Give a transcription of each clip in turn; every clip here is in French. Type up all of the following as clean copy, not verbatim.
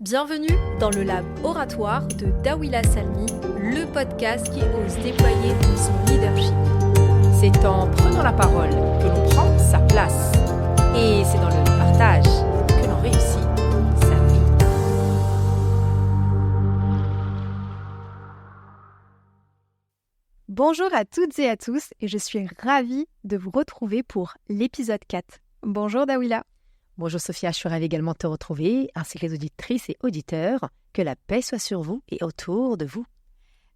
Bienvenue dans le Lab Oratoire de Dawila Salmi, le podcast qui ose déployer son leadership. C'est en prenant la parole que l'on prend sa place. Et c'est dans le partage que l'on réussit sa vie. Bonjour à toutes et à tous, et je suis ravie de vous retrouver pour l'épisode 4. Bonjour Dawila. Bonjour Sophia, je suis ravie également de te retrouver, ainsi que les auditrices et auditeurs. Que la paix soit sur vous et autour de vous.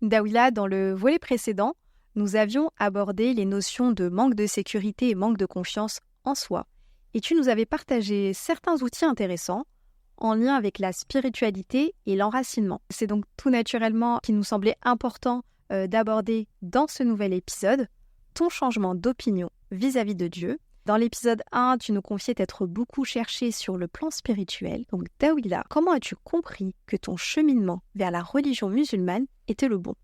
Dawila, dans le volet précédent, nous avions abordé les notions de manque de sécurité et manque de confiance en soi. Et tu nous avais partagé certains outils intéressants en lien avec la spiritualité et l'enracinement. C'est donc tout naturellement qu'il nous semblait important d'aborder dans ce nouvel épisode ton changement d'opinion vis-à-vis de Dieu. Dans l'épisode 1, tu nous confiais t'être beaucoup cherché sur le plan spirituel. Donc Dawila, comment as-tu compris que ton cheminement vers la religion musulmane était le bon ?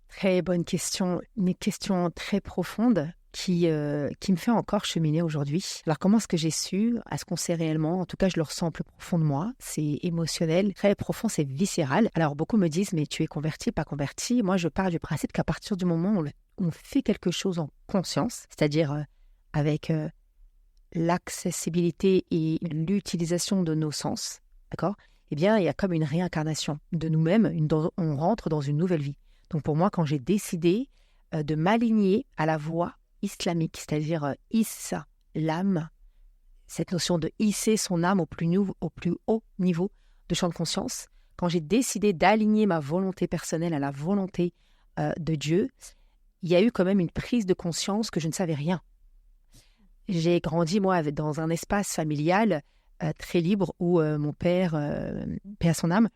Très bonne question, une question très profonde qui me fait encore cheminer aujourd'hui. Alors comment est-ce que j'ai su ? Est-ce qu'on sait réellement ? En tout cas, je le ressens plus profond de moi. C'est émotionnel, très profond, c'est viscéral. Alors beaucoup me disent, mais tu es converti, pas converti ? Moi, je pars du principe qu'à partir du moment où on fait quelque chose en conscience, c'est-à-dire avec l'accessibilité et l'utilisation de nos sens, d'accord ? Eh bien, il y a comme une réincarnation de nous-mêmes, on rentre dans une nouvelle vie. Donc pour moi, quand j'ai décidé de m'aligner à la voie islamique, c'est-à-dire hissa l'âme, cette notion de hisser son âme au plus haut niveau de champ de conscience, quand j'ai décidé d'aligner ma volonté personnelle à la volonté de Dieu, il y a eu quand même une prise de conscience que je ne savais rien. J'ai grandi, moi, dans un espace familial très libre où mon père, paix à son âme,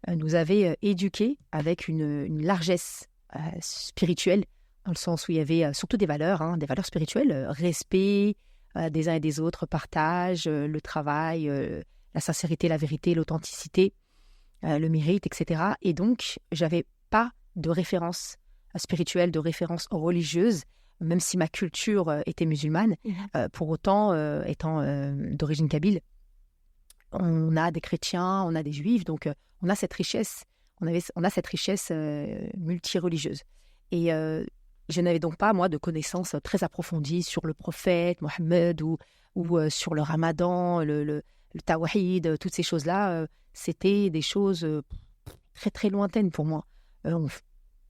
nous avait éduqués avec une largesse spirituelle, dans le sens où il y avait surtout des valeurs spirituelles, respect des uns et des autres, partage, le travail, la sincérité, la vérité, l'authenticité, le mérite, etc. Et donc, je n'avais pas de référence spirituelle, de référence religieuse, même si ma culture était musulmane, pour autant, étant d'origine kabyle, on a des chrétiens, on a des juifs, donc on a cette richesse, on a cette richesse multireligieuse. Et je n'avais donc pas, moi, de connaissances très approfondies sur le prophète, Mohammed, ou sur le ramadan, le tawhid, toutes ces choses-là. C'était des choses très, très lointaines pour moi.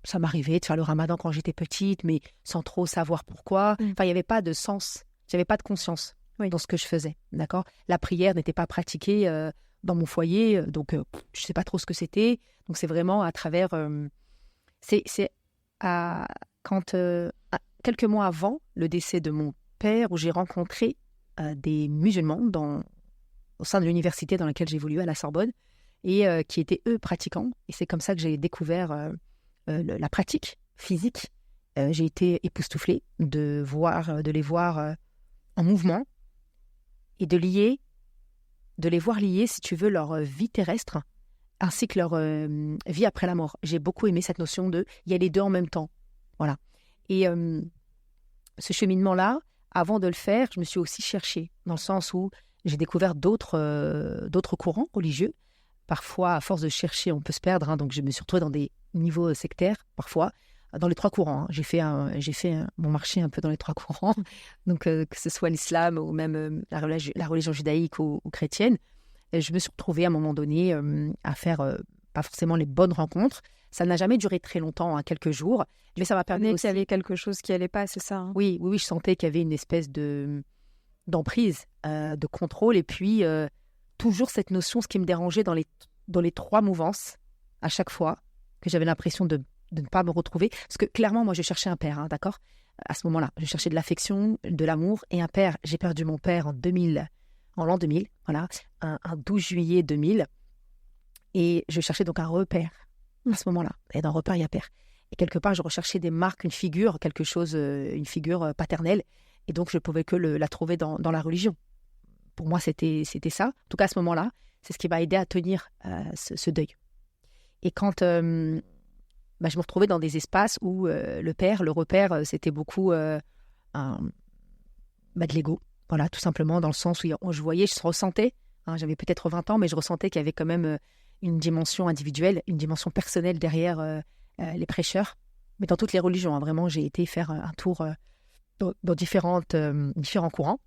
Ça m'arrivait de faire le ramadan quand j'étais petite, mais sans trop savoir pourquoi. Enfin, il n'y avait pas de sens, j'avais pas de conscience dans ce que je faisais, d'accord ? La prière n'était pas pratiquée dans mon foyer, donc je ne sais pas trop ce que c'était. Donc c'est vraiment à travers... quelques mois avant le décès de mon père, où j'ai rencontré des musulmans au sein de l'université dans laquelle j'évoluais à la Sorbonne, et qui étaient, eux, pratiquants. Et c'est comme ça que j'ai découvert... la pratique physique. J'ai été époustouflée de les voir en mouvement et de les voir lier, si tu veux, leur vie terrestre ainsi que leur vie après la mort. J'ai beaucoup aimé cette notion il y a les deux en même temps. Voilà. Et ce cheminement-là, avant de le faire, je me suis aussi cherchée, dans le sens où j'ai découvert d'autres courants religieux. Parfois, à force de chercher, on peut se perdre. Donc, je me suis retrouvée dans des niveaux sectaires, parfois, dans les trois courants. J'ai fait mon marché un peu dans les trois courants. Donc, que ce soit l'islam ou même la religion judaïque ou chrétienne. Et je me suis retrouvée à un moment donné à faire pas forcément les bonnes rencontres. Ça n'a jamais duré très longtemps, quelques jours. Mais ça m'a permis aussi... qu'il y avait quelque chose qui n'allait pas, c'est ça, hein ? Oui, je sentais qu'il y avait une espèce d'emprise, de contrôle. Et puis... toujours cette notion, ce qui me dérangeait dans les trois mouvances, à chaque fois, que j'avais l'impression de ne pas me retrouver. Parce que clairement, moi, je cherchais un père, d'accord ? À ce moment-là, je cherchais de l'affection, de l'amour et un père. J'ai perdu mon père en l'an 2000, voilà, un 12 juillet 2000. Et je cherchais donc un repère à ce moment-là. Et dans repère, il y a père. Et quelque part, je recherchais des marques, une figure, une figure paternelle. Et donc, je ne pouvais que la trouver dans la religion. Pour moi, c'était ça. En tout cas, à ce moment-là, c'est ce qui m'a aidé à tenir ce deuil. Et quand je me retrouvais dans des espaces où le repère, c'était beaucoup de l'ego. Voilà, tout simplement, dans le sens où je voyais, je ressentais, j'avais peut-être 20 ans, mais je ressentais qu'il y avait quand même une dimension individuelle, une dimension personnelle derrière les prêcheurs. Mais dans toutes les religions, hein, vraiment, j'ai été faire un tour dans différents courants,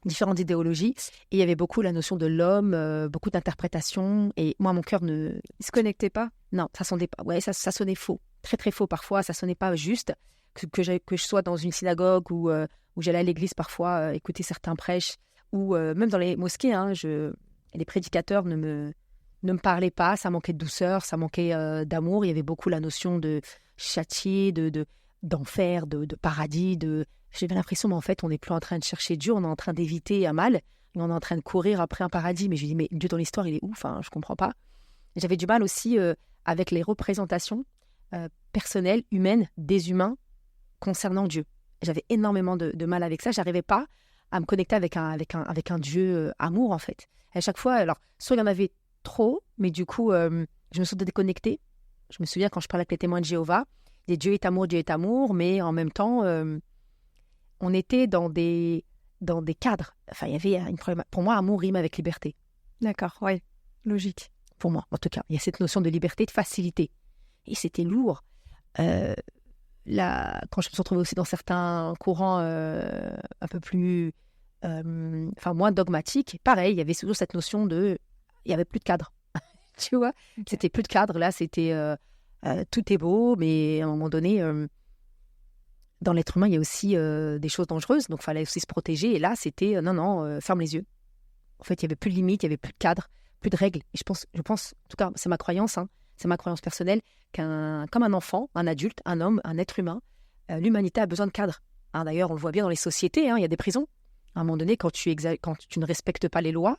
différentes idéologies. Et il y avait beaucoup la notion de l'homme, beaucoup d'interprétations. Et moi, mon cœur ne... Il se connectait pas? Non, ça sonnait pas. Ouais, ça sonnait faux. Très, très faux parfois. Ça sonnait pas juste. Que je sois dans une synagogue ou j'allais à l'église parfois écouter certains prêches, ou même dans les mosquées, hein, les prédicateurs ne me parlaient pas. Ça manquait de douceur, ça manquait d'amour. Il y avait beaucoup la notion de châtier, d'enfer, de paradis. J'avais l'impression, mais en fait, on n'est plus en train de chercher Dieu, on est en train d'éviter un mal, et on est en train de courir après un paradis. Mais je dis, mais Dieu dans l'histoire, il est où? Enfin, je comprends pas. Et j'avais du mal aussi avec les représentations personnelles, humaines, des humains concernant Dieu. J'avais énormément de mal avec ça. J'arrivais pas à me connecter avec un Dieu amour, en fait. Et à chaque fois, alors, soit il y en avait trop, mais du coup, je me sentais déconnectée. Je me souviens quand je parlais avec les témoins de Jéhovah, Dieu est amour, mais en même temps, on était dans des cadres. Enfin, il y avait une problème. Pour moi, amour rime avec liberté. D'accord, oui, logique. Pour moi, en tout cas, il y a cette notion de liberté, de facilité. Et c'était lourd. Quand je me suis retrouvée aussi dans certains courants un peu plus, moins dogmatiques, pareil, il y avait toujours cette notion il n'y avait plus de cadre. Tu vois, C'était plus de cadre. Là, c'était tout est beau, mais à un moment donné, dans l'être humain, il y a aussi des choses dangereuses, donc il fallait aussi se protéger. Et là, c'était non, ferme les yeux. En fait, il n'y avait plus de limites, il n'y avait plus de cadre, plus de règles. Et je pense, en tout cas, c'est ma croyance, hein, c'est ma croyance personnelle, comme un enfant, un adulte, un homme, un être humain, l'humanité a besoin de cadre. Hein, d'ailleurs, on le voit bien dans les sociétés, hein, il y a des prisons. À un moment donné, quand tu ne respectes pas les lois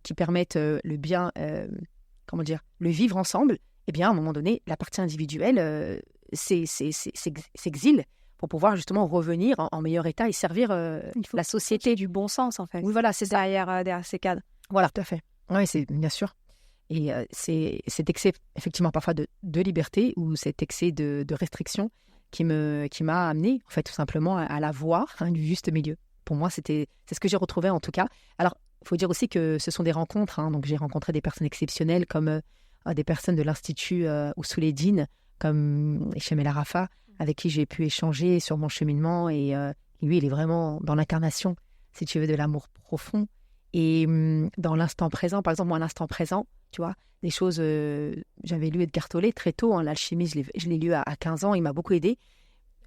qui permettent le bien, le vivre ensemble, eh bien, à un moment donné, la partie individuelle s'exile pour pouvoir justement revenir en meilleur état et servir la société. Du bon sens, en fait. Oui, voilà, c'est ça. Derrière ces cadres. Voilà, tout à fait. Oui, c'est bien sûr. Et c'est cet excès, effectivement, parfois de liberté ou cet excès de restriction qui m'a amené, en fait, tout simplement à la voie du juste milieu. Pour moi, c'est ce que j'ai retrouvé, en tout cas. Alors, il faut dire aussi que ce sont des rencontres. Hein, donc, j'ai rencontré des personnes exceptionnelles comme des personnes de l'Institut Ousouledine, comme Hichem El Arafa, avec qui j'ai pu échanger sur mon cheminement. Et lui, il est vraiment dans l'incarnation, si tu veux, de l'amour profond. Et dans l'instant présent, par exemple, moi, l'instant présent, tu vois, des choses... j'avais lu Edgar Tolle très tôt, hein, l'alchimie, je l'ai lu à 15 ans, il m'a beaucoup aidé.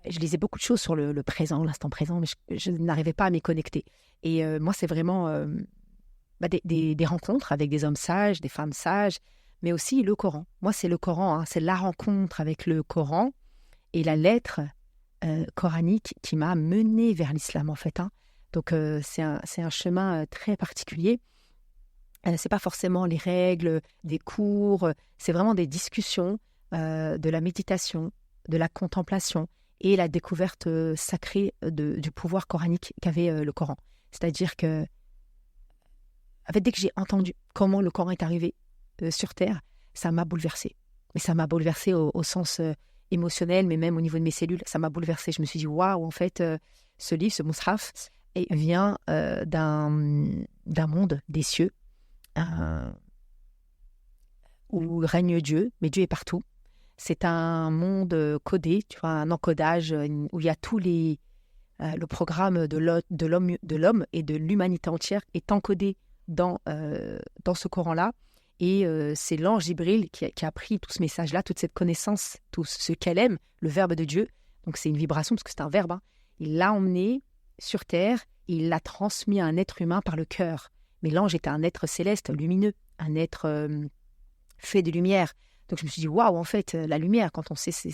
Je lisais beaucoup de choses sur le présent, l'instant présent, mais je n'arrivais pas à m'y connecter. Et moi, c'est vraiment des rencontres avec des hommes sages, des femmes sages, mais aussi le Coran. Moi, c'est le Coran, hein, c'est la rencontre avec le Coran et la lettre coranique qui m'a menée vers l'islam, en fait. Hein. Donc, c'est un chemin très particulier. C'est pas forcément les règles, des cours, c'est vraiment des discussions, de la méditation, de la contemplation et la découverte sacrée du pouvoir coranique qu'avait le Coran. C'est-à-dire que, en fait, dès que j'ai entendu comment le Coran est arrivé sur Terre, ça m'a bouleversée. Mais ça m'a bouleversée au sens émotionnel, mais même au niveau de mes cellules, ça m'a bouleversée. Je me suis dit, waouh, en fait, ce livre, ce Mus'haf, vient d'un monde des cieux, où règne Dieu, mais Dieu est partout. C'est un monde codé, tu vois, un encodage où il y a tous les... le programme de l'homme et de l'humanité entière est encodé dans ce Coran-là. Et c'est l'ange Jibril qui a pris tout ce message-là, toute cette connaissance, tout ce qu'elle aime, le verbe de Dieu. Donc c'est une vibration, parce que c'est un verbe. Hein. Il l'a emmené sur Terre, il l'a transmis à un être humain par le cœur. Mais l'ange était un être céleste, lumineux, un être fait de lumière. Donc je me suis dit, waouh, en fait, la lumière, quand on sait c'est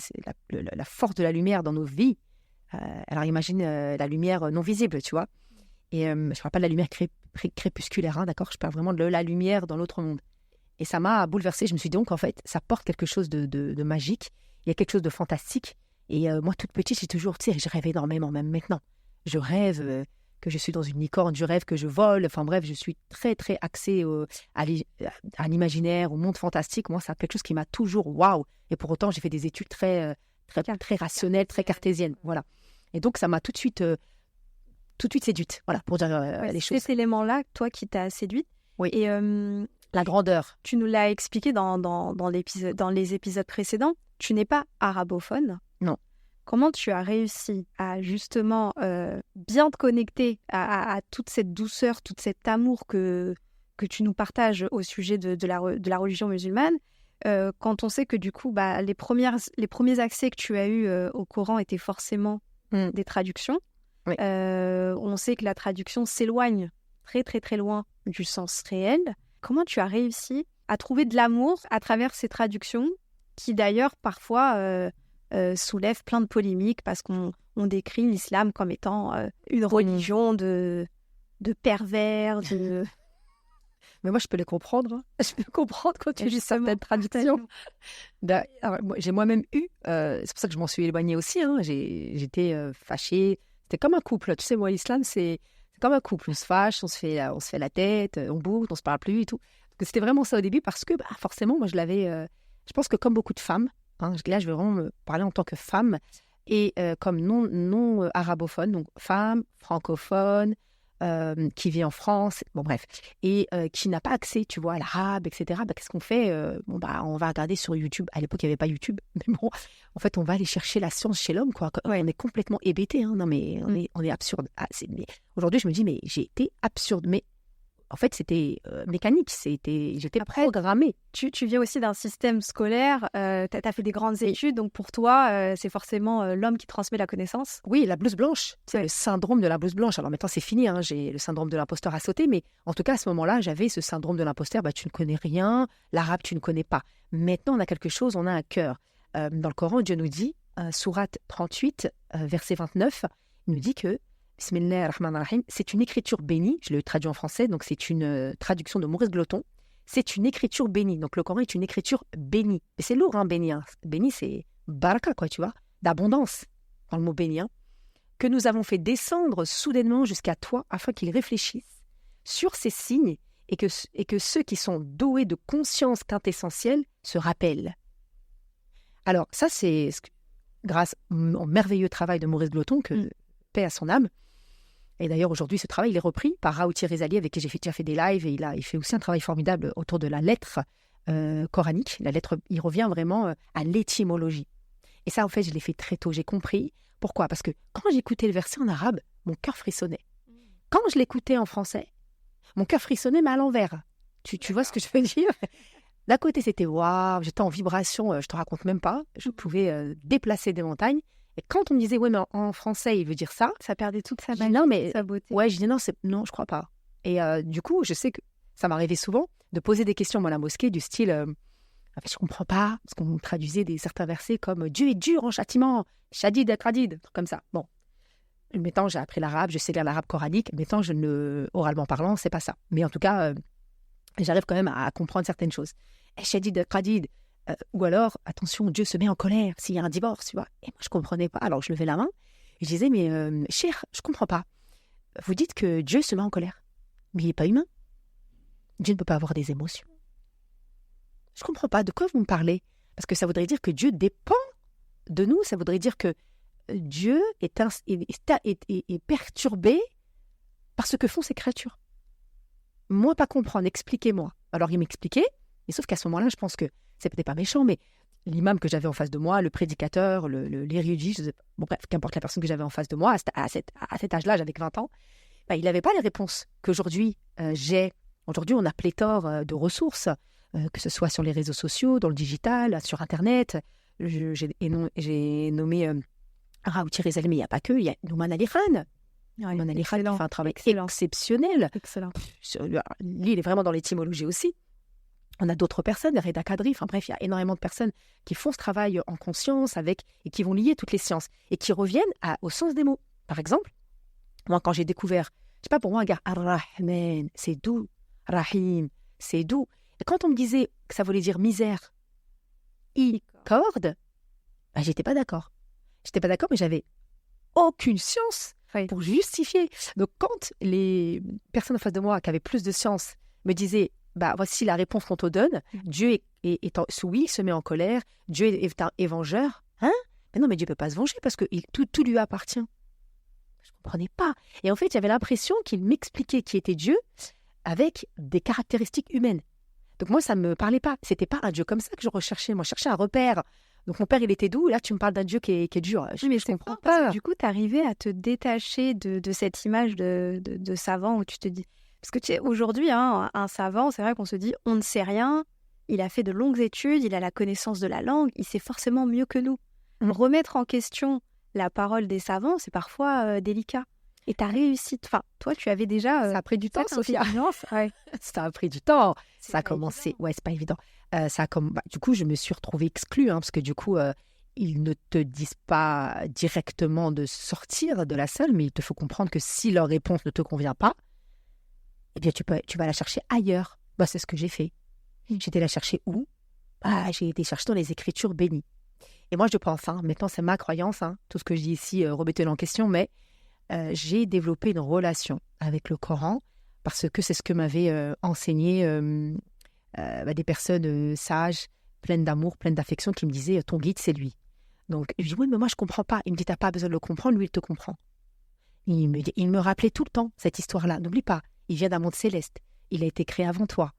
la force de la lumière dans nos vies, alors imagine la lumière non visible, tu vois. Et je ne parle pas de la lumière crépusculaire, hein, d'accord. Je parle vraiment de la lumière dans l'autre monde. Et ça m'a bouleversée. Je me suis dit, donc, en fait, ça porte quelque chose de magique. Il y a quelque chose de fantastique. Et moi, toute petite, j'ai toujours, tu sais, je rêve énormément, même maintenant. Je rêve que je suis dans une licorne, je rêve que je vole. Enfin bref, je suis très, très axée à l'imaginaire, au monde fantastique. Moi, c'est quelque chose qui m'a toujours waouh. Et pour autant, j'ai fait des études très rationnelles, très cartésiennes. Voilà. Et donc, ça m'a tout de suite séduite. Voilà, pour dire les choses. Cet élément-là, toi, qui t'a séduite. Oui. Et La grandeur. Tu nous l'as expliqué dans les épisodes précédents. Tu n'es pas arabophone. Non. Comment tu as réussi à justement bien te connecter à toute cette douceur, tout cet amour que tu nous partages au sujet de la religion musulmane, quand on sait que du coup, les premiers accès que tu as eus au Coran étaient forcément des traductions. Oui. On sait que la traduction s'éloigne très très très loin du sens réel. Comment tu as réussi à trouver de l'amour à travers ces traductions qui d'ailleurs parfois soulèvent plein de polémiques parce qu'on décrit l'islam comme étant une religion de pervers, de... Mais moi, je peux les comprendre. Hein. Je peux comprendre quand tu lis certaines traductions. Alors, j'ai moi-même eu, c'est pour ça que je m'en suis éloignée aussi, hein. J'étais fâchée. C'était comme un couple. Tu sais, moi, l'islam, c'est comme un couple. On se fâche, on se fait la tête, on boude, on se parle plus et tout. Donc, c'était vraiment ça au début parce que forcément, moi, je l'avais... je pense que comme beaucoup de femmes, hein, là, je vais vraiment me parler en tant que femme et comme non arabophone, donc femme, francophone, qui vit en France, bon bref, et qui n'a pas accès, tu vois, à l'arabe, etc. Qu'est-ce qu'on fait? On va regarder sur YouTube. À l'époque, il n'y avait pas YouTube, mais bon, en fait, on va aller chercher la science chez l'homme, quoi. Ouais. On est complètement hébété, hein. Non, mais on est absurde. Mais aujourd'hui, je me dis, mais j'ai été absurde. Mais en fait, c'était mécanique, j'étais programmée. Tu viens aussi d'un système scolaire, tu as fait des grandes études, donc pour toi, c'est forcément l'homme qui transmet la connaissance. Oui, la blouse blanche, c'est le syndrome de la blouse blanche. Alors maintenant, c'est fini, hein, j'ai le syndrome de l'imposteur à sauter, mais en tout cas, à ce moment-là, j'avais ce syndrome de l'imposteur, tu ne connais rien, l'arabe, tu ne connais pas. Maintenant, on a quelque chose, on a un cœur. Dans le Coran, Dieu nous dit, sourate 38, verset 29, il nous dit que Bismillah ar-Rahman ar-Rahim, c'est une écriture bénie, je l'ai traduit en français, donc c'est une traduction de Maurice Gloton. C'est une écriture bénie, donc le Coran est une écriture bénie. Mais c'est lourd, hein, béni. Hein. Béni, c'est baraka, quoi, tu vois, d'abondance, dans le mot béni. Hein, que nous avons fait descendre soudainement jusqu'à toi, afin qu'ils réfléchissent sur ces signes et que ceux qui sont doués de conscience quintessentielle se rappellent. Alors, ça, c'est grâce au merveilleux travail de Maurice Gloton, que paix à son âme. Et d'ailleurs, aujourd'hui, ce travail, il est repris par Raouti Rezali, avec qui j'ai déjà fait des lives, et il fait aussi un travail formidable autour de la lettre coranique. La lettre, il revient vraiment à l'étymologie. Et ça, en fait, je l'ai fait très tôt, j'ai compris. Pourquoi? Parce que quand j'écoutais le verset en arabe, mon cœur frissonnait. Quand je l'écoutais en français, mon cœur frissonnait, mais à l'envers. Tu vois ce que je veux dire? D'un côté, c'était waouh, j'étais en vibration, je te raconte même pas. Je pouvais déplacer des montagnes. Et quand on me disait, ouais, mais en français, il veut dire ça, ça perdait toute sa magie, non, mais, sa beauté. Ouais, je dis non, je crois pas. Et du coup, je sais que ça m'arrivait souvent de poser des questions à la mosquée du style, en fait, je comprends pas, parce qu'on traduisait certains versets comme Dieu est dur en châtiment, shadid akradid, comme ça. Bon, maintenant j'ai appris l'arabe, je sais lire l'arabe coranique, maintenant oralement parlant, c'est pas ça. Mais en tout cas, j'arrive quand même à comprendre certaines choses. Shadid akradid. Ou alors, attention, Dieu se met en colère s'il y a un divorce, tu vois. Et moi, je ne comprenais pas. Alors, je levais la main et je disais, mais cher, je ne comprends pas. Vous dites que Dieu se met en colère, mais il n'est pas humain. Dieu ne peut pas avoir des émotions. Je ne comprends pas. De quoi vous me parlez? Parce que ça voudrait dire que Dieu dépend de nous. Ça voudrait dire que Dieu est perturbé par ce que font ses créatures. Moi, pas comprendre. Expliquez-moi. Alors, il m'expliquait. Mais sauf qu'à ce moment-là, je pense que c'est peut-être pas méchant, mais l'imam que j'avais en face de moi, le prédicateur, l'érudit, bon bref, qu'importe la personne que j'avais en face de moi, à cet âge-là, j'avais que 20 ans, il n'avait pas les réponses qu'aujourd'hui j'ai. Aujourd'hui, on a pléthore de ressources, que ce soit sur les réseaux sociaux, dans le digital, sur Internet. J'ai nommé Raouti Rezali, mais il n'y a pas que, il y a Nouman Ali Khan. Nouman Ali Khan qui fait un travail exceptionnel. Excellent. Lui, il est vraiment dans l'étymologie aussi. On a d'autres personnes, Reda Kadri, enfin bref, il y a énormément de personnes qui font ce travail en conscience et qui vont lier toutes les sciences et qui reviennent au sens des mots. Par exemple, moi, quand j'ai découvert, je sais pas, pour moi, un gars, Ar-Rahman, c'est doux, Rahim, c'est doux. Et quand on me disait que ça voulait dire misère, corde, j'étais pas d'accord. J'étais pas d'accord, mais j'avais aucune science pour justifier. Donc, quand les personnes en face de moi qui avaient plus de science me disaient, voici la réponse qu'on te donne. Dieu il se met en colère. Dieu est vengeur. Hein? Mais non, mais Dieu ne peut pas se venger parce que tout lui appartient. Je ne comprenais pas. Et en fait, j'avais l'impression qu'il m'expliquait qui était Dieu avec des caractéristiques humaines. Donc moi, ça ne me parlait pas. C'était pas un Dieu comme ça que je recherchais. Moi, je cherchais un repère. Donc mon père, il était doux. Là, tu me parles d'un Dieu qui est dur. Oui, mais je comprends comprends pas. Du coup, tu arrivais à te détacher de cette image de savant où tu te dis... Parce que tu sais, aujourd'hui, hein, un savant, c'est vrai qu'on se dit, on ne sait rien, il a fait de longues études, il a la connaissance de la langue, il sait forcément mieux que nous. Remettre en question la parole des savants, c'est parfois délicat. Et tu as réussi. Enfin, toi, tu avais déjà... Ça a pris du temps, Sophia. Ouais. Ça a pris du temps. C'est Ça a pas commencé. évident. Ouais, c'est pas évident. Du coup, je me suis retrouvée exclue, hein, parce que du coup, ils ne te disent pas directement de sortir de la salle, mais il te faut comprendre que si leur réponse ne te convient pas, eh bien, tu vas la chercher ailleurs. Bah, c'est ce que j'ai fait. J'étais la chercher où? J'ai été chercher dans les Écritures bénies. Et moi, je pense, maintenant, c'est ma croyance, tout ce que je dis ici, remettez-le en question, mais j'ai développé une relation avec le Coran parce que c'est ce que m'avaient enseigné des personnes sages, pleines d'amour, pleines d'affection, qui me disaient ton guide, c'est lui. Donc, je dis oui, mais moi, je ne comprends pas. Il me dit t'as pas besoin de le comprendre, lui, il te comprend. Il me rappelait tout le temps cette histoire-là. N'oublie pas, il vient d'un monde céleste. Il a été créé avant toi.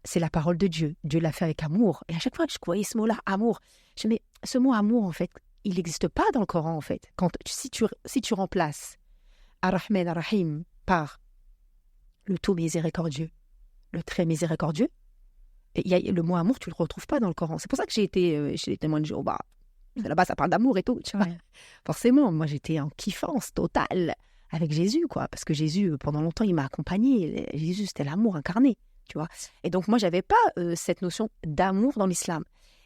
C'est la parole de Dieu. Dieu l'a fait avec amour. Et à chaque fois que je voyais ce mot-là, amour, je me dis, mais ce mot amour, en fait, il n'existe pas dans le Coran, en fait. Si tu remplaces Ar-Rahman Ar-Rahim par le tout miséricordieux, le très miséricordieux, le mot amour, tu ne le retrouves pas dans le Coran. C'est pour ça que j'ai été témoin de Jéhovah. Là-bas, ça parle d'amour et tout. Tu vois. Forcément, moi, j'étais en kiffance totale avec Jésus, quoi. Parce que Jésus, pendant longtemps, il m'a accompagné. Jésus, c'était l'amour incarné, tu vois. Et donc, moi, je n'avais pas cette notion d'amour dans l'islam.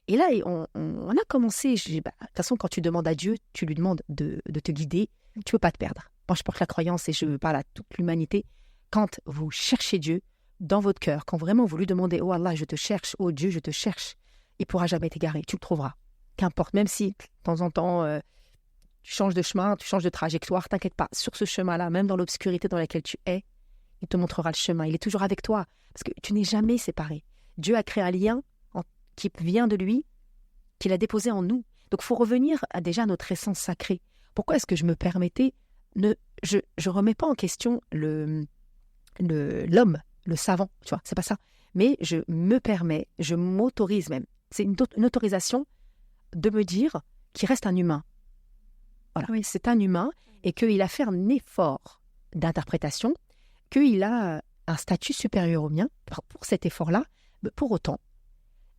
Et là, on a commencé. De toute façon, quand tu demandes à Dieu, tu lui demandes de te guider. Tu ne peux pas te perdre. Moi, je porte la croyance et je parle à toute l'humanité. Quand vous cherchez Dieu dans votre cœur, quand vraiment vous lui demandez « Oh Allah, je te cherche, oh Dieu, je te cherche », il ne pourra jamais t'égarer. Tu le trouveras. Qu'importe, même si de temps en temps, tu changes de chemin, tu changes de trajectoire, t'inquiète pas. Sur ce chemin-là, même dans l'obscurité dans laquelle tu es, il te montrera le chemin. Il est toujours avec toi parce que tu n'es jamais séparé. Dieu a créé un lien qui vient de lui, qu'il a déposé en nous. Donc, il faut revenir déjà à notre essence sacrée. Pourquoi est-ce que je me permettais je ne remets pas en question l'homme, le savant, tu vois, c'est pas ça. Mais je me permets, je m'autorise même. C'est une autorisation de me dire qu'il reste un humain. Voilà, oui. C'est un humain et qu'il a fait un effort d'interprétation, qu'il a un statut supérieur au mien pour cet effort-là. Pour autant,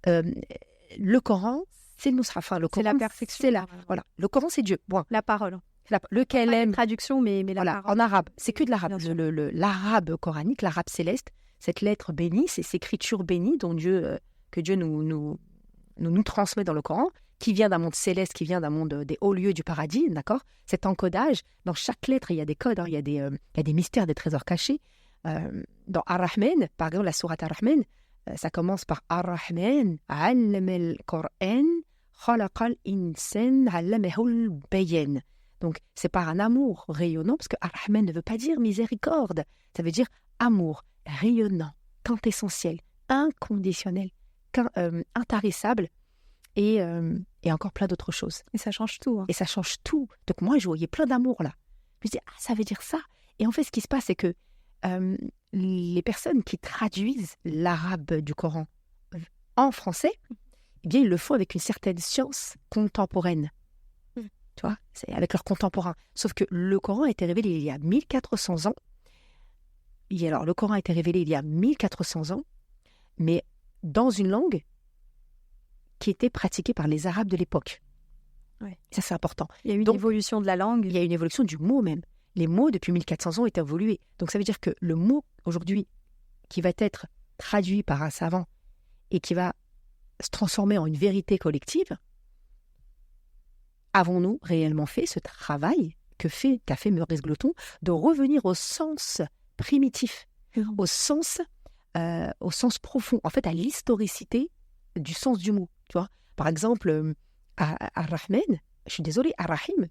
le Coran, c'est le Mus'haf. C'est la perfection. Voilà, le Coran, c'est Dieu. Bon. La parole. Le KLM. Traduction, mais la voilà, parole. En arabe. C'est que de l'arabe. L'arabe coranique, l'arabe céleste, cette lettre bénie, c'est cette écriture bénie que Dieu nous transmet dans le Coran, qui vient d'un monde céleste, qui vient d'un monde des hauts lieux du paradis, d'accord? Cet encodage, dans chaque lettre, il y a des codes, il y a des mystères, des trésors cachés. Dans Ar-Rahman, par exemple, la sourate Ar-Rahman, ça commence par Ar-Rahman, allama al-Qur'an, khalaqa al-insan, allamahu al-bayan. Donc, c'est par un amour rayonnant, parce que Ar-Rahman ne veut pas dire miséricorde, ça veut dire amour rayonnant, quintessentiel, inconditionnel, intarissable, et encore plein d'autres choses. Et ça change tout. Et ça change tout. Donc moi, je voyais plein d'amour là. Je me disais, ça veut dire ça. Et en fait, ce qui se passe, c'est que les personnes qui traduisent l'arabe du Coran en français, eh bien, ils le font avec une certaine science contemporaine. Tu vois, c'est avec leurs contemporains. Sauf que le Coran a été révélé il y a 1400 ans. Alors, le Coran a été révélé il y a 1400 ans, mais dans une langue qui était pratiquée par les Arabes de l'époque. Ouais. Ça, c'est important. Il y a eu une évolution de la langue. Il y a une évolution du mot même. Les mots, depuis 1400 ans, ont évolué. Donc, ça veut dire que le mot, aujourd'hui, qui va être traduit par un savant et qui va se transformer en une vérité collective, avons-nous réellement fait ce travail qu'a fait Maurice Gloton de revenir au sens primitif, au sens profond, en fait, à l'historicité du sens du mot, tu vois. Par exemple, Ar-Rahman, je suis désolée, Ar-Rahim,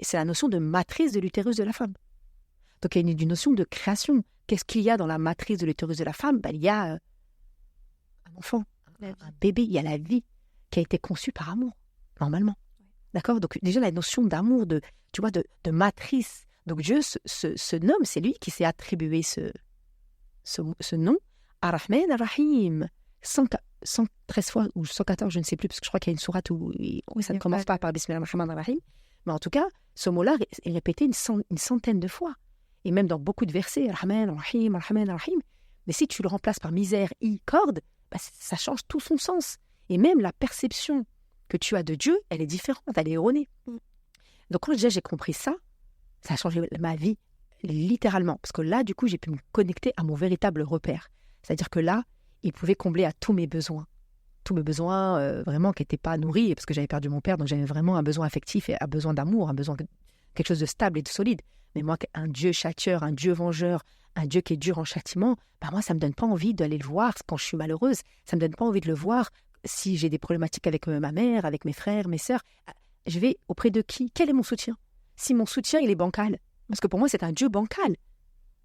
c'est la notion de matrice de l'utérus de la femme. Donc, il y a une notion de création. Qu'est-ce qu'il y a dans la matrice de l'utérus de la femme? Il y a un enfant, un bébé, il y a la vie qui a été conçue par amour, normalement. D'accord? Donc, déjà, la notion d'amour, de matrice. Donc, Dieu se nomme, c'est lui qui s'est attribué ce nom, Ar-Rahman, Ar-Rahim. 113 fois, ou 114, je ne sais plus, parce que je crois qu'il y a une sourate où ça ne commence pas par Bismillah ar-Rahman ar-Rahim. Mais en tout cas, ce mot-là est répété une centaine de fois. Et même dans beaucoup de versets, Ar-Rahman, Ar-Rahim, Ar-Rahman, Ar-Rahim. Mais si tu le remplaces par misère, corde, ça change tout son sens. Et même la perception que tu as de Dieu, elle est différente, elle est erronée. Donc quand déjà j'ai compris ça, ça a changé ma vie littéralement. Parce que là, du coup, j'ai pu me connecter à mon véritable repère. C'est-à-dire que là, il pouvait combler à tous mes besoins. Tous mes besoins vraiment qui n'étaient pas nourris, parce que j'avais perdu mon père, donc j'avais vraiment un besoin affectif et un besoin d'amour, un besoin quelque chose de stable et de solide. Mais moi, un Dieu châtieur, un Dieu vengeur, un Dieu qui est dur en châtiment, moi, ça ne me donne pas envie d'aller le voir quand je suis malheureuse. Ça ne me donne pas envie de le voir si j'ai des problématiques avec ma mère, avec mes frères, mes sœurs. Je vais auprès de qui? Quel est mon soutien? Si mon soutien, il est bancal. Parce que pour moi, c'est un Dieu bancal.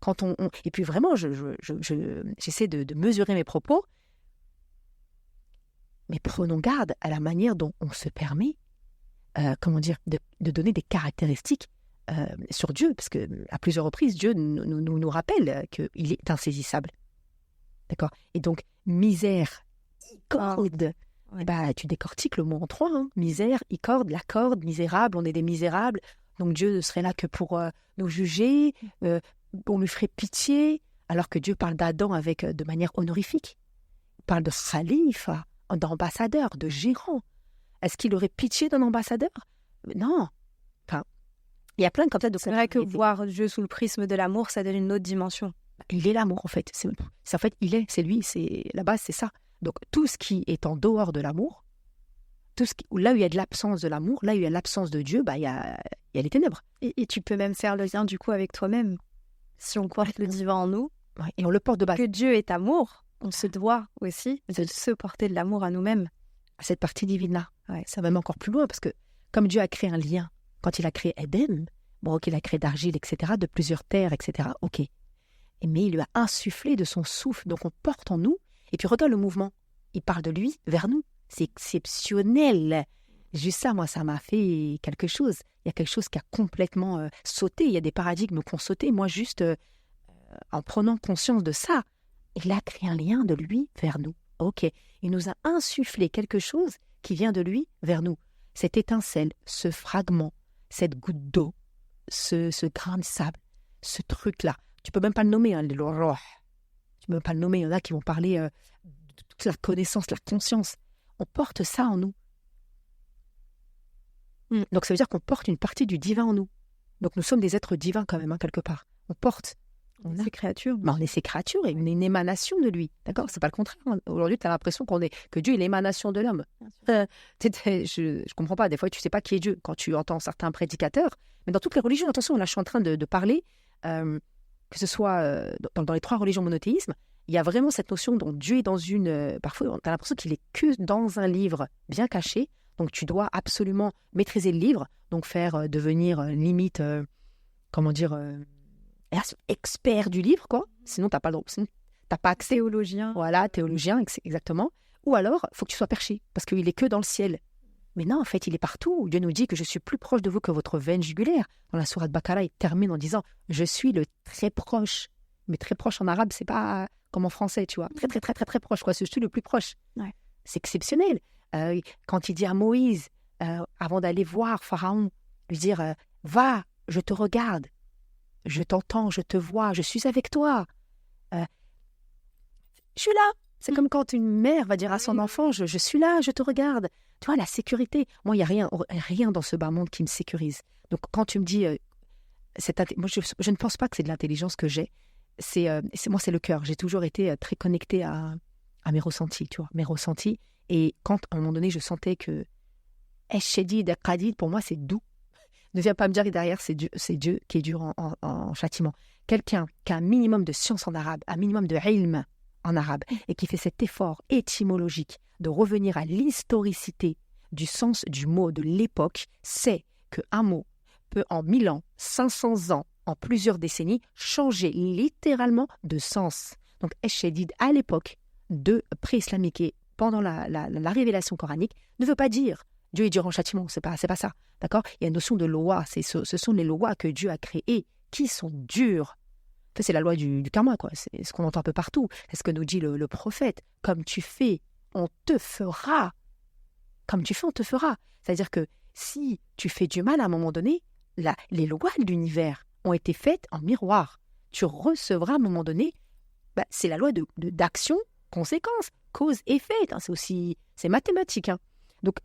Quand Et puis vraiment, j'essaie de mesurer mes propos. Mais prenons garde à la manière dont on se permet, de donner des caractéristiques sur Dieu. Parce qu'à plusieurs reprises, Dieu nous rappelle qu'il est insaisissable. D'accord? Et donc, misère, corde. Tu décortiques le mot en 3. Hein. Misère, corde, la corde, misérable, on est des misérables. Donc Dieu ne serait là que pour nous juger, on lui ferait pitié, alors que Dieu parle d'Adam de manière honorifique. Il parle de khalifa, d'ambassadeur, de gérant. Est-ce qu'il aurait pitié d'un ambassadeur? Non. Enfin, il y a plein de concepts de... C'est vrai que voir Dieu sous le prisme de l'amour, ça donne une autre dimension. Il est l'amour, en fait. En fait, c'est lui, la base, c'est ça. Donc, tout ce qui est en dehors de l'amour, là où il y a de l'absence de l'amour, là où il y a l'absence de Dieu, il y a les ténèbres. Et tu peux même faire le lien, du coup, avec toi-même. Si on porte le divin en nous, et on le porte de base. Que Dieu est amour, on se doit aussi de se porter de l'amour à nous-mêmes. Cette partie divine-là, ça va même encore plus loin, parce que comme Dieu a créé un lien, quand il a créé Éden, il a créé d'argile, etc., de plusieurs terres, etc., ok. Mais il lui a insufflé de son souffle, donc on porte en nous, et puis regarde le mouvement, il parle de lui vers nous, c'est exceptionnel. Juste ça, moi, ça m'a fait quelque chose. Il y a quelque chose qui a complètement sauté, il y a des paradigmes qui ont sauté, moi juste en prenant conscience de ça, il a créé un lien de lui vers nous. Ok, il nous a insufflé quelque chose qui vient de lui vers nous. Cette étincelle, ce fragment, cette goutte d'eau, ce grain de sable, ce truc-là. Tu peux même pas le nommer, hein, le roh. Tu peux même pas le nommer. Il y en a qui vont parler de toute la connaissance, la conscience. On porte ça en nous. Donc ça veut dire qu'on porte une partie du divin en nous. Donc nous sommes des êtres divins quand même, hein, quelque part. On porte. On est ses créatures. On est ses créatures et on est une émanation de lui. D'accord? C'est pas le contraire. Aujourd'hui, tu as l'impression que Dieu est l'émanation de l'homme. Je comprends pas. Des fois, tu sais pas qui est Dieu quand tu entends certains prédicateurs. Mais dans toutes les religions, attention, là, je suis en train de parler, que ce soit dans les 3 religions monothéismes, il y a vraiment cette notion dont Dieu est dans une... parfois, tu as l'impression qu'il est que dans un livre bien caché. Donc, tu dois absolument maîtriser le livre. Donc, devenir limite... expert du livre, quoi. Sinon, t'as pas accès. Théologien. Voilà, théologien, exactement. Ou alors, il faut que tu sois perché, parce qu'il est que dans le ciel. Mais non, en fait, il est partout. Dieu nous dit que je suis plus proche de vous que votre veine jugulaire. Dans la sourate Baqara, il termine en disant « Je suis le très proche ». Mais très proche en arabe, c'est pas comme en français, tu vois. Très, très, très, très, très proche, quoi. Je suis le plus proche. Ouais. C'est exceptionnel. Quand il dit à Moïse, avant d'aller voir Pharaon, lui dire « Va, je te regarde. Je t'entends, je te vois, je suis avec toi. Je suis là. » C'est comme quand une mère va dire à son enfant, je suis là, je te regarde. Tu vois, la sécurité. Moi, il n'y a rien dans ce bas monde qui me sécurise. Donc, quand tu me dis, moi, je ne pense pas que c'est de l'intelligence que j'ai. Moi, c'est le cœur. J'ai toujours été très connectée à mes ressentis, tu vois, mes ressentis. Et quand, à un moment donné, je sentais que Eshedid, Qadid, pour moi, c'est doux. Ne viens pas me dire que derrière, c'est Dieu qui est dur en châtiment. Quelqu'un qui a un minimum de science en arabe, un minimum de ilm en arabe, et qui fait cet effort étymologique de revenir à l'historicité du sens du mot de l'époque, sait qu'un mot peut, en 1000 ans, 500 ans, en plusieurs décennies, changer littéralement de sens. Donc, Eshedid, à l'époque de pré-islamique et pendant la révélation coranique, ne veut pas dire Dieu est dur en châtiment, c'est pas ça, d'accord? Il y a une notion de loi, ce sont les lois que Dieu a créées qui sont dures. c'est la loi du karma, quoi. C'est ce qu'on entend un peu partout. C'est ce que nous dit le prophète. Comme tu fais, on te fera. Comme tu fais, on te fera. C'est-à-dire que si tu fais du mal à un moment donné, les lois de l'univers ont été faites en miroir. Tu recevras à un moment donné, c'est la loi d'action, conséquence, cause, effet. Hein. C'est mathématique. Hein. Donc,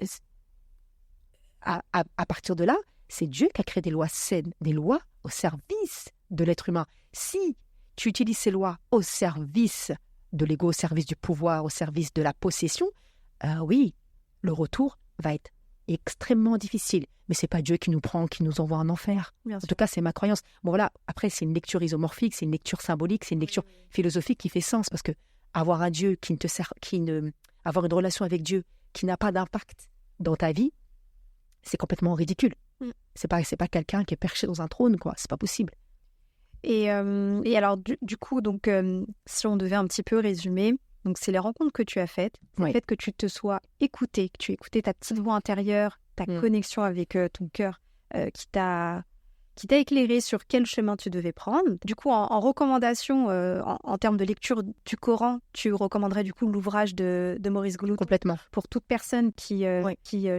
à partir de là, c'est Dieu qui a créé des lois saines, des lois au service de l'être humain. Si tu utilises ces lois au service de l'ego, au service du pouvoir, au service de la possession, oui, le retour va être extrêmement difficile. Mais c'est pas Dieu qui nous prend, qui nous envoie en enfer. Bien En sûr. tout cas, c'est ma croyance. Bon voilà, après, c'est une lecture isomorphique, c'est une lecture symbolique, c'est une lecture philosophique qui fait sens, parce que avoir un Dieu avoir une relation avec Dieu qui n'a pas d'impact dans ta vie, c'est complètement ridicule. C'est pas quelqu'un qui est perché dans un trône, quoi. C'est pas possible. Et alors, du coup, donc, si on devait un petit peu résumer, donc c'est les rencontres que tu as faites, le fait que tu te sois écouté, que tu aies écouté ta petite voix intérieure, ta connexion avec ton cœur qui t'a éclairé sur quel chemin tu devais prendre. Du coup, en recommandation, en termes de lecture du Coran, tu recommanderais du coup l'ouvrage de Maurice Glouton. Complètement. Pour toute personne qui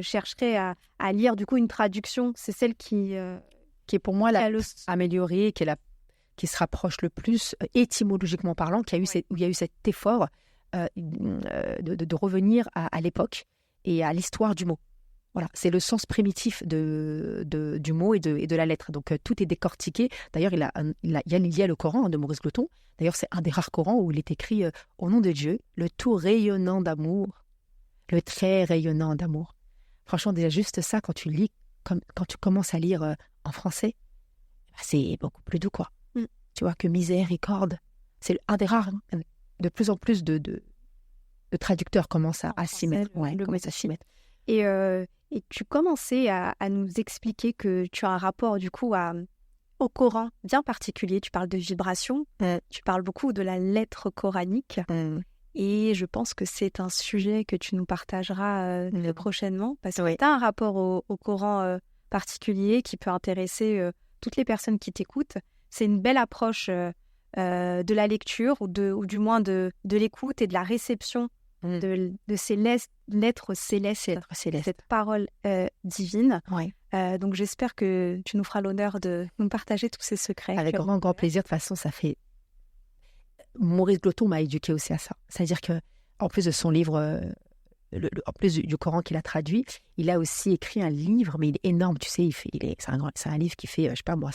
chercherait à lire du coup une traduction, c'est celle qui est pour moi la améliorée, qui se rapproche le plus, étymologiquement parlant, où il y a eu cet effort de revenir à l'époque et à l'histoire du mot. Voilà, c'est le sens primitif du mot et de la lettre. Donc, tout est décortiqué. D'ailleurs, il y a le Coran de Maurice Glouton. D'ailleurs, c'est un des rares Corans où il est écrit « Au nom de Dieu, le tout rayonnant d'amour, le très rayonnant d'amour ». Franchement, déjà, juste ça, quand tu lis, quand tu commences à lire en français, c'est beaucoup plus doux, quoi. Tu vois, que miséricorde. C'est un des rares. Hein. De plus en plus de traducteurs commencent à s'y mettre. Commencent à s'y mettre. Et tu commençais à nous expliquer que tu as un rapport du coup au Coran bien particulier. Tu parles de vibration, tu parles beaucoup de la lettre coranique. Et je pense que c'est un sujet que tu nous partageras prochainement, parce que tu as un rapport au Coran particulier qui peut intéresser toutes les personnes qui t'écoutent. C'est une belle approche de la lecture, ou du moins de l'écoute et de la réception de ces lettres célestes, cette parole divine. Donc j'espère que tu nous feras l'honneur de nous partager tous ces secrets. Avec grand plaisir. De toute façon, ça fait... Maurice Glouton m'a éduqué aussi à ça. C'est-à-dire qu'en plus de son livre, en plus du Coran qu'il a traduit, il a aussi écrit un livre, mais il est énorme, tu sais, c'est un livre qui fait, je sais pas moi,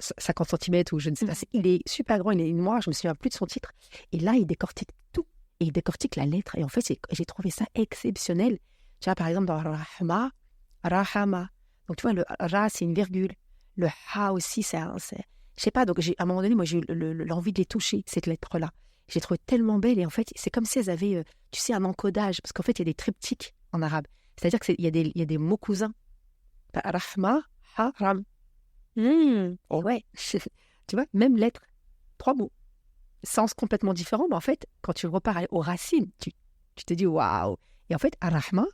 50 cm ou je ne sais pas. Il est super grand, il est noir, je me souviens plus de son titre. Et là, il décortique tout. Et il décortique la lettre. Et en fait, j'ai trouvé ça exceptionnel. Tu vois, par exemple, dans Rahma, Rahama. Donc, tu vois, le Ra, c'est une virgule. Le Ha aussi, je sais pas. Donc, à un moment donné, moi, j'ai eu l'envie de les toucher, cette lettre-là. J'ai trouvé tellement belle. Et en fait, c'est comme si elles avaient, tu sais, un encodage. Parce qu'en fait, il y a des triptyques en arabe. C'est-à-dire qu'il y a des mots cousins. Rahma, Ha, Ram. Et ouais, tu vois, même lettre, 3 mots. Sens complètement différent, mais en fait, quand tu repars aux racines, tu te dis waouh. Et en fait, Ar-Rahma,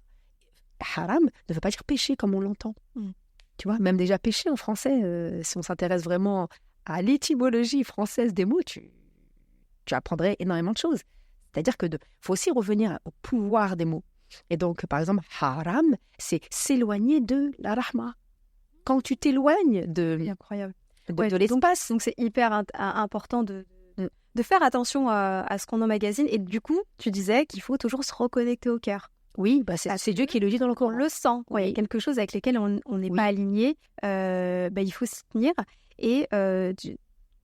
haram, ne veut pas dire péché comme on l'entend. Tu vois, même déjà péché en français, si on s'intéresse vraiment à l'étymologie française des mots, tu apprendrais énormément de choses. C'est-à-dire que faut aussi revenir au pouvoir des mots. Et donc, par exemple, haram, c'est s'éloigner de la rahma. Quand tu t'éloignes de l'espace. Donc, c'est hyper important de faire attention à ce qu'on emmagasine. Et du coup, tu disais qu'il faut toujours se reconnecter au cœur. Oui, c'est Dieu qui le dit dans le Coran. On le sent. Il y a quelque chose avec lequel on n'est pas aligné. Il faut s'y tenir. Et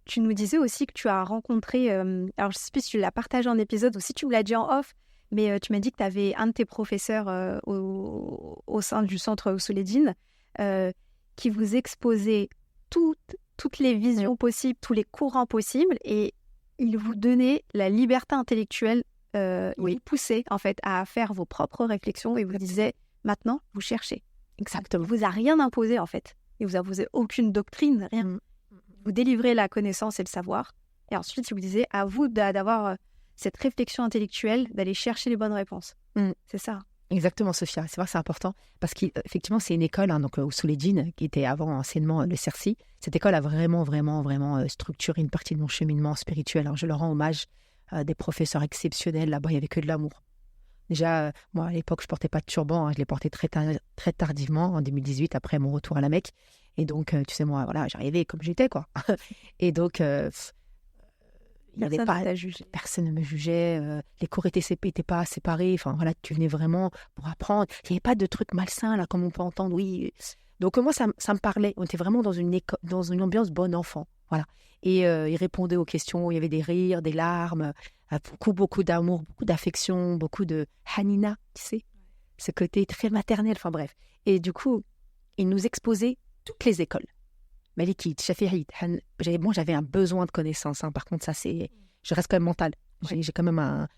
tu nous disais aussi que tu as rencontré... alors, je ne sais plus si tu l'as partagé en épisode ou si tu me l'as dit en off, mais tu m'as dit que tu avais un de tes professeurs au sein du centre Ousouledine qui vous exposait toutes les visions possibles, tous les courants possibles, et il vous donnait la liberté intellectuelle. Il vous poussait en fait à faire vos propres réflexions et vous disait maintenant vous cherchez. Exactement. Il vous a rien imposé en fait. Il vous a imposé aucune doctrine, rien. Vous délivrez la connaissance et le savoir, et ensuite il vous disait à vous d'avoir cette réflexion intellectuelle, d'aller chercher les bonnes réponses. C'est ça. Exactement, Sophia. C'est vrai que c'est important parce qu'effectivement, c'est une école, hein, donc sous les djinns, qui était avant anciennement le CERCI. Cette école a vraiment, vraiment, vraiment structuré une partie de mon cheminement spirituel, hein. Je leur rends hommage. Des professeurs exceptionnels. Là-bas, il n'y avait que de l'amour. Déjà, moi, à l'époque, je ne portais pas de turban, hein. Je l'ai porté très tardivement, en 2018, après mon retour à la Mecque. Et donc, tu sais, moi, voilà, j'arrivais comme j'étais, quoi. Et donc, il n'y avait pas... Personne ne me jugeait. Les cours n'étaient pas séparés. Enfin, voilà, tu venais vraiment pour apprendre. Il n'y avait pas de trucs malsains, là, comme on peut entendre. Oui. Donc, moi, ça me parlait. On était vraiment dans une ambiance bon enfant. Voilà. Et il répondait aux questions. Il y avait des rires, des larmes, beaucoup d'amour, beaucoup d'affection, beaucoup de hanina, tu sais. Ce côté très maternel, enfin bref. Et du coup, il nous exposait toutes les écoles. Malikite, Shafi'ite. Moi, j'avais un besoin de connaissances. Hein. Par contre, ça, je reste quand même mental. J'ai quand même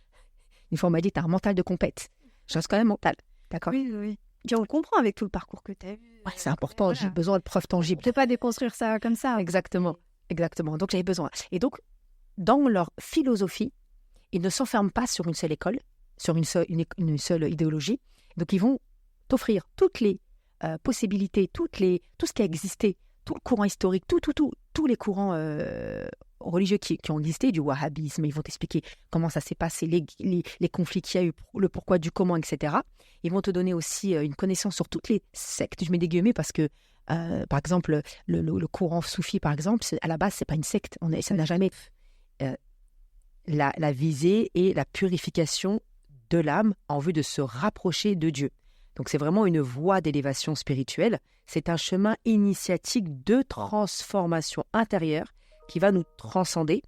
une fois, on m'a dit, tu as un mental de compète. Je reste quand même mental. D'accord ? Oui. Puis on le comprend avec tout le parcours que tu as eu. Ouais, c'est important. Voilà. J'ai besoin de preuves tangibles. Tu ne peux pas déconstruire ça comme ça. Exactement. Donc, j'avais besoin. Et donc, dans leur philosophie, ils ne s'enferment pas sur une seule école, sur une seule idéologie. Donc, ils vont t'offrir toutes les possibilités, tout ce qui a existé, tout le courant historique, tous les courants religieux qui ont existé, du wahhabisme. Ils vont t'expliquer comment ça s'est passé, les conflits qu'il y a eu, le pourquoi, du comment, etc. Ils vont te donner aussi une connaissance sur toutes les sectes. Je mets des guillemets parce que, par exemple, le courant soufi, par exemple, à la base, ce n'est pas une secte. Ça n'a jamais... La visée et la purification de l'âme en vue de se rapprocher de Dieu. Donc, c'est vraiment une voie d'élévation spirituelle. C'est un chemin initiatique de transformation intérieure qui va nous transcender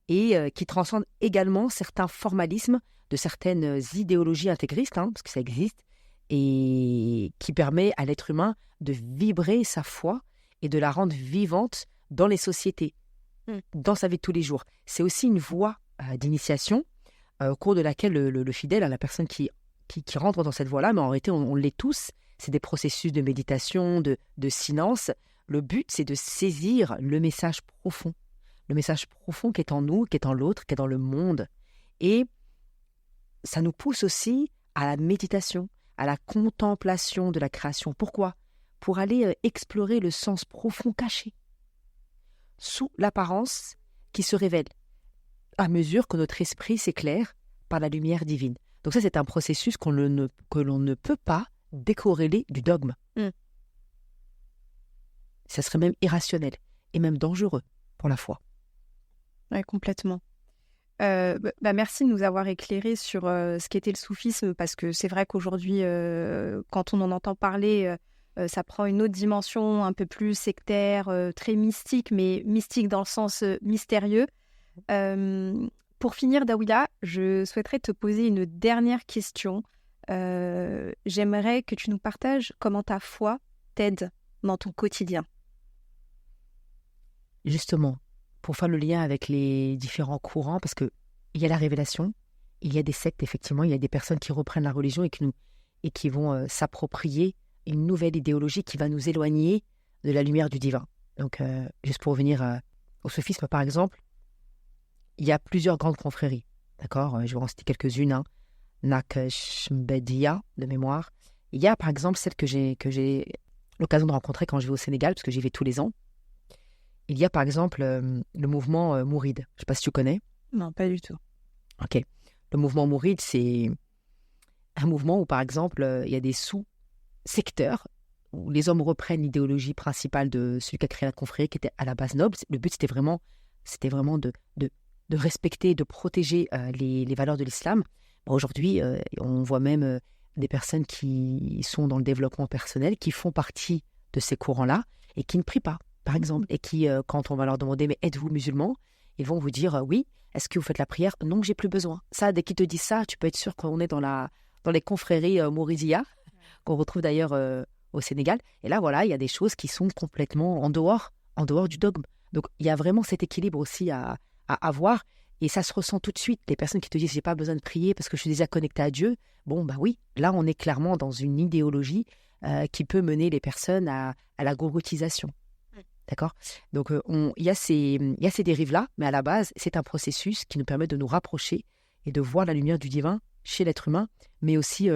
et qui transcende également certains formalismes de certaines idéologies intégristes, hein, parce que ça existe, et qui permet à l'être humain de vibrer sa foi et de la rendre vivante dans les sociétés, dans sa vie de tous les jours. C'est aussi une voie d'initiation au cours de laquelle le fidèle, la personne qui rentre dans cette voie-là, mais en réalité, on l'est tous. C'est des processus de méditation, de silence. Le but, c'est de saisir le message profond qui est en nous, qui est en l'autre, qui est dans le monde. Et ça nous pousse aussi à la méditation, à la contemplation de la création. Pourquoi ? Pour aller explorer le sens profond caché, sous l'apparence qui se révèle, à mesure que notre esprit s'éclaire par la lumière divine. Donc ça, c'est un processus que l'on ne peut pas décorréler du dogme. Ça serait même irrationnel et même dangereux pour la foi. Oui, complètement. Merci de nous avoir éclairé sur ce qu'était le soufisme, parce que c'est vrai qu'aujourd'hui, quand on en entend parler, ça prend une autre dimension un peu plus sectaire, très mystique, mais mystique dans le sens mystérieux. Pour finir, Daouila, je souhaiterais te poser une dernière question. J'aimerais que tu nous partages comment ta foi t'aide dans ton quotidien. Justement, pour faire le lien avec les différents courants, parce qu'il y a la révélation, il y a des sectes, effectivement, il y a des personnes qui reprennent la religion et qui vont s'approprier une nouvelle idéologie qui va nous éloigner de la lumière du divin. Donc, juste pour revenir au soufisme, par exemple, il y a plusieurs grandes confréries, d'accord ? Je vais en citer quelques-unes, hein. Naqshbandiyya, de mémoire. Il y a, par exemple, celle que j'ai l'occasion de rencontrer quand je vais au Sénégal, parce que j'y vais tous les ans. Il y a, par exemple, le mouvement Mouride. Je ne sais pas si tu connais. Non, pas du tout. Ok. Le mouvement Mouride, c'est un mouvement où, par exemple, il y a des sous-secteurs où les hommes reprennent l'idéologie principale de celui qui a créé la confrérie, qui était à la base noble. Le but, c'était vraiment de respecter et de protéger les valeurs de l'islam. Aujourd'hui, on voit même des personnes qui sont dans le développement personnel, qui font partie de ces courants-là et qui ne prient pas, par exemple. Et qui, quand on va leur demander « mais êtes-vous musulman ?» ils vont vous dire « oui, est-ce que vous faites la prière ?» « non, j'ai plus besoin. » Ça, dès qu'ils te disent ça, tu peux être sûr qu'on est dans les confréries Mourizia, qu'on retrouve d'ailleurs au Sénégal. Et là, voilà, il y a des choses qui sont complètement en dehors du dogme. Donc, il y a vraiment cet équilibre aussi à avoir. Et ça se ressent tout de suite. Les personnes qui te disent « j'ai pas besoin de prier parce que je suis déjà connecté à Dieu », bon, bah oui, là, on est clairement dans une idéologie qui peut mener les personnes à la gouroutisation. D'accord ? Donc, il y a ces dérives-là, mais à la base, c'est un processus qui nous permet de nous rapprocher et de voir la lumière du divin chez l'être humain, mais aussi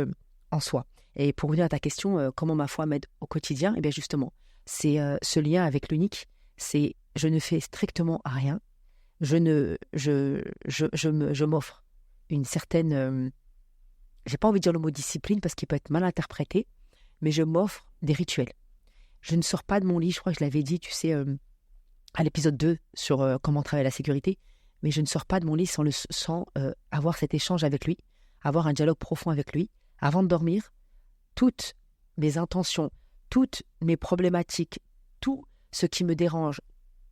en soi. Et pour revenir à ta question, comment ma foi m'aide au quotidien, eh bien justement, c'est ce lien avec l'unique, c'est je ne fais strictement rien, je m'offre une certaine, j'ai pas envie de dire le mot discipline parce qu'il peut être mal interprété, mais je m'offre des rituels. Je ne sors pas de mon lit, je crois que je l'avais dit, tu sais, à l'épisode 2 sur comment travailler la sécurité, mais je ne sors pas de mon lit sans avoir cet échange avec lui, avoir un dialogue profond avec lui. Avant de dormir, toutes mes intentions, toutes mes problématiques, tout ce qui me dérange,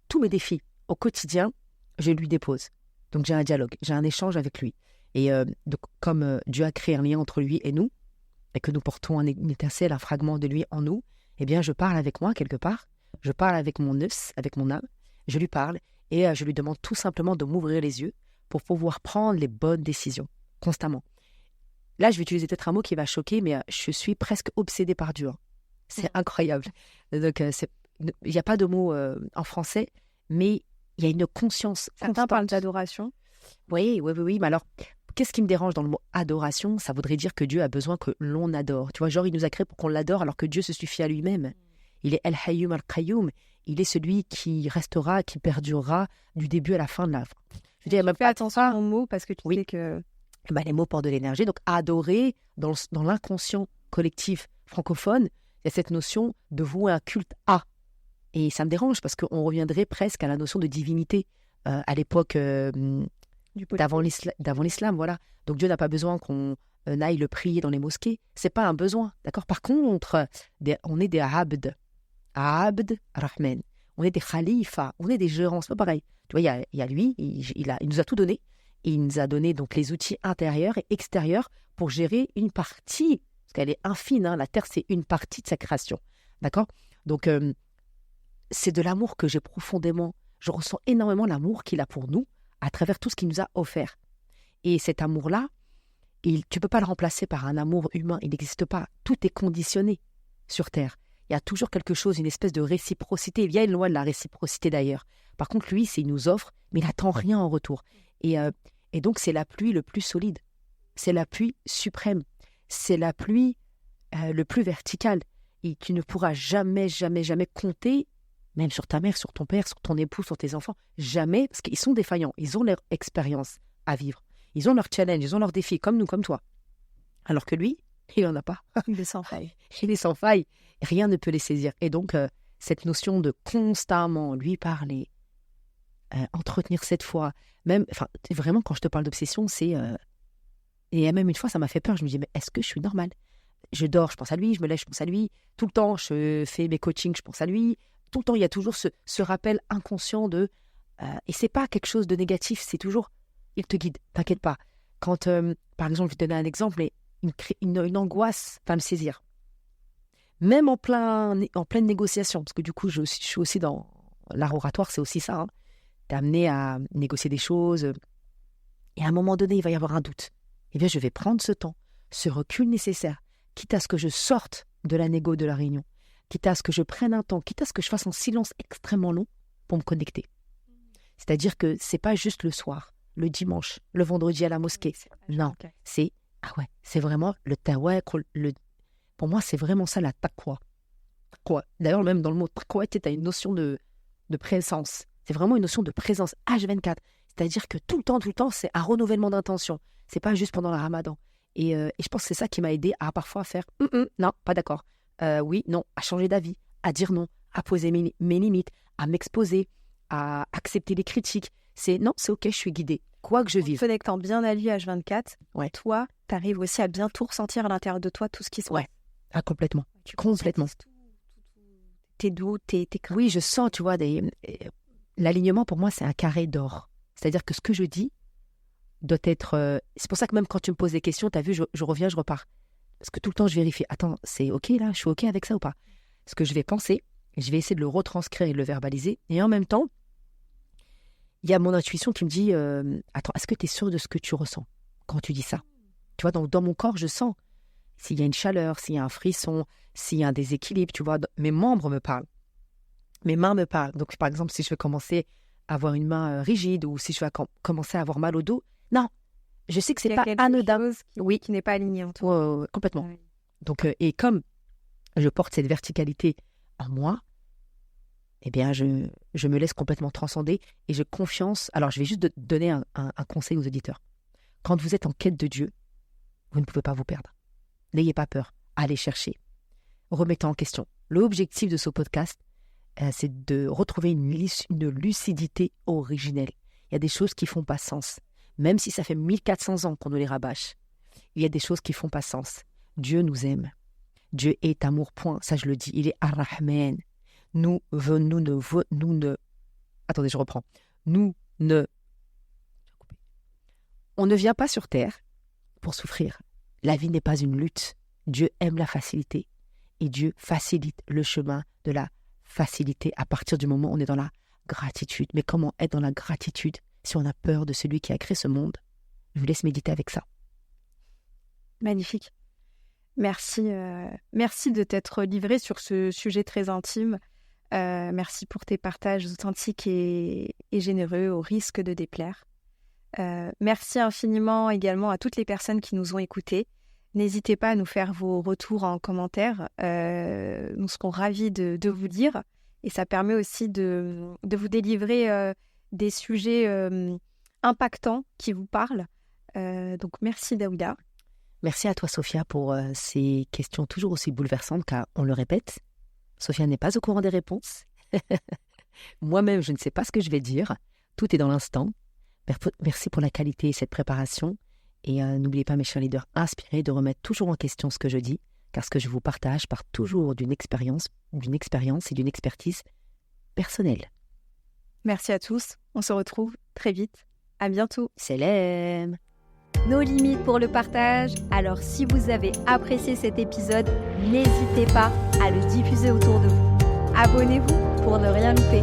tous mes défis au quotidien, je lui dépose. Donc j'ai un dialogue, j'ai un échange avec lui. Et donc, comme Dieu a créé un lien entre lui et nous, et que nous portons une étincelle, un fragment de lui en nous, eh bien je parle avec moi quelque part, je parle avec mon nefs, avec mon âme, je lui parle et je lui demande tout simplement de m'ouvrir les yeux pour pouvoir prendre les bonnes décisions, constamment. Là, je vais utiliser peut-être un mot qui va choquer, mais je suis presque obsédée par Dieu. C'est incroyable. Donc, il n'y a pas de mot en français, mais il y a une conscience Certains constante. parlent d'adoration. Oui. Mais alors, qu'est-ce qui me dérange dans le mot adoration? Ça voudrait dire que Dieu a besoin que l'on adore. Tu vois, genre, il nous a créés pour qu'on l'adore, alors que Dieu se suffit à lui-même. Il est El Hayyum Al-Qayyum. Il est celui qui restera, qui perdurera du début à la fin de l'œuvre. Je veux dire, Fais attention aux mots parce que tu sais que... les mots portent de l'énergie. Donc, adorer, dans l'inconscient collectif francophone, il y a cette notion de vouer un culte à. Et ça me dérange parce qu'on reviendrait presque à la notion de divinité à l'époque d'avant l'islam. Voilà. Donc, Dieu n'a pas besoin qu'on aille le prier dans les mosquées. C'est pas un besoin. D'accord. Par contre, on est des abd Rahman. On est des khalifas. On est des gérants. C'est pas pareil. Tu vois, il y a lui, il nous a tout donné. Et il nous a donné donc les outils intérieurs et extérieurs pour gérer une partie, parce qu'elle est infime, hein, la Terre, c'est une partie de sa création. D'accord? Donc, c'est de l'amour que j'ai profondément. Je ressens énormément l'amour qu'il a pour nous à travers tout ce qu'il nous a offert. Et cet amour-là, tu ne peux pas le remplacer par un amour humain. Il n'existe pas. Tout est conditionné sur Terre. Il y a toujours quelque chose, une espèce de réciprocité. Il y a une loi de la réciprocité d'ailleurs. Par contre, lui, il nous offre, mais il n'attend rien en retour. Et donc, c'est l'appui le plus solide. C'est l'appui suprême. C'est l'appui le plus vertical. Et tu ne pourras jamais compter, même sur ta mère, sur ton père, sur ton époux, sur tes enfants. Jamais, parce qu'ils sont défaillants. Ils ont leur expérience à vivre. Ils ont leurs challenges, ils ont leurs défis, comme nous, comme toi. Alors que lui, il n'en a pas. Il est sans faille. Il est sans faille. Rien ne peut les saisir. Et donc, cette notion de constamment lui parler, entretenir cette foi, même, enfin, vraiment, quand je te parle d'obsession, c'est... Et même une fois, ça m'a fait peur. Je me dis, mais est-ce que je suis normale? Je dors, je pense à lui, je me lève, je pense à lui. Tout le temps, je fais mes coachings, je pense à lui. Tout le temps, il y a toujours ce rappel inconscient de... et c'est pas quelque chose de négatif, c'est toujours... Il te guide, t'inquiète pas. Quand, par exemple, je vais te donner un exemple, mais une angoisse va me saisir. Même en pleine négociation, parce que du coup, je suis aussi dans l'art oratoire, c'est aussi ça. Hein. T'es amené à négocier des choses. Et à un moment donné, il va y avoir un doute. Eh bien, je vais prendre ce temps, ce recul nécessaire, quitte à ce que je sorte de la négo de la réunion, quitte à ce que je prenne un temps, quitte à ce que je fasse un silence extrêmement long pour me connecter. C'est-à-dire que c'est pas juste le soir, le dimanche, le vendredi à la mosquée. Non, c'est vraiment le tawakkul. Pour moi, c'est vraiment ça la taqwa. D'ailleurs, même dans le mot taqwa, tu as une notion de présence. C'est vraiment une notion de présence H24. C'est-à-dire que tout le temps, c'est un renouvellement d'intention. C'est pas juste pendant le ramadan. Et je pense que c'est ça qui m'a aidé à parfois faire non, pas d'accord. Oui, non, à changer d'avis, à dire non, à poser mes limites, à m'exposer, à accepter les critiques. C'est non, c'est ok, je suis guidée. Quoi que je vive. En te connectant bien à lui H24, ouais. Toi, tu arrives aussi à bien tout ressentir à l'intérieur de toi, tout ce qui se passe. Ouais, complètement. Complètement. Tes doutes, tes Oui, je sens, tu vois, l'alignement pour moi, c'est un carré d'or. C'est-à-dire que ce que je dis doit être... C'est pour ça que même quand tu me poses des questions, tu as vu, je reviens, je repars. Parce que tout le temps, je vérifie. Attends, c'est ok là? Je suis ok avec ça ou pas? Ce que je vais penser, je vais essayer de le retranscrire et de le verbaliser. Et en même temps, il y a mon intuition qui me dit attends, est-ce que tu es sûr de ce que tu ressens quand tu dis ça? Tu vois, dans mon corps, je sens s'il y a une chaleur, s'il y a un frisson, s'il y a un déséquilibre, tu vois, mes membres me parlent. Mes mains me parlent. Donc, par exemple, si je veux commencer à avoir une main rigide ou si je veux commencer à avoir mal au dos, non, je sais que c'est Il y a pas quelque anodin. chose Oui. qui n'est pas aligné en toi. Ouais, complètement. Oui. Donc, et comme je porte cette verticalité en moi, eh bien, je me laisse complètement transcender et j'ai confiance. Alors, je vais juste donner un conseil aux auditeurs. Quand vous êtes en quête de Dieu, vous ne pouvez pas vous perdre. N'ayez pas peur. Allez chercher. Remettez en question. L'objectif de ce podcast, c'est de retrouver une lucidité originelle. Il y a des choses qui ne font pas sens. Même si ça fait 1400 ans qu'on nous les rabâche, il y a des choses qui ne font pas sens. Dieu nous aime. Dieu est amour, point. Ça, je le dis. Il est Ar-Rahman. Attendez, je reprends. On ne vient pas sur terre pour souffrir. La vie n'est pas une lutte. Dieu aime la facilité. Et Dieu facilite le chemin de la facilité à partir du moment où on est dans la gratitude. Mais comment être dans la gratitude si on a peur de celui qui a créé ce monde? Je vous laisse méditer avec ça. Magnifique. Merci, merci de t'être livré sur ce sujet très intime. Merci pour tes partages authentiques et généreux au risque de déplaire. Merci infiniment également à toutes les personnes qui nous ont écoutés. N'hésitez pas à nous faire vos retours en commentaire. Nous serons ravis de vous lire. Et ça permet aussi de vous délivrer des sujets impactants qui vous parlent. Donc merci Daouda. Merci à toi Sophia pour ces questions toujours aussi bouleversantes car on le répète, Sophia n'est pas au courant des réponses. Moi-même, je ne sais pas ce que je vais dire. Tout est dans l'instant. Merci pour la qualité et cette préparation. Et n'oubliez pas, mes chers leaders, inspirez de remettre toujours en question ce que je dis, car ce que je vous partage part toujours d'une expérience et d'une expertise personnelle. Merci à tous. On se retrouve très vite. À bientôt. Salam. Nos limites pour le partage. Alors, si vous avez apprécié cet épisode, n'hésitez pas à le diffuser autour de vous. Abonnez-vous pour ne rien louper.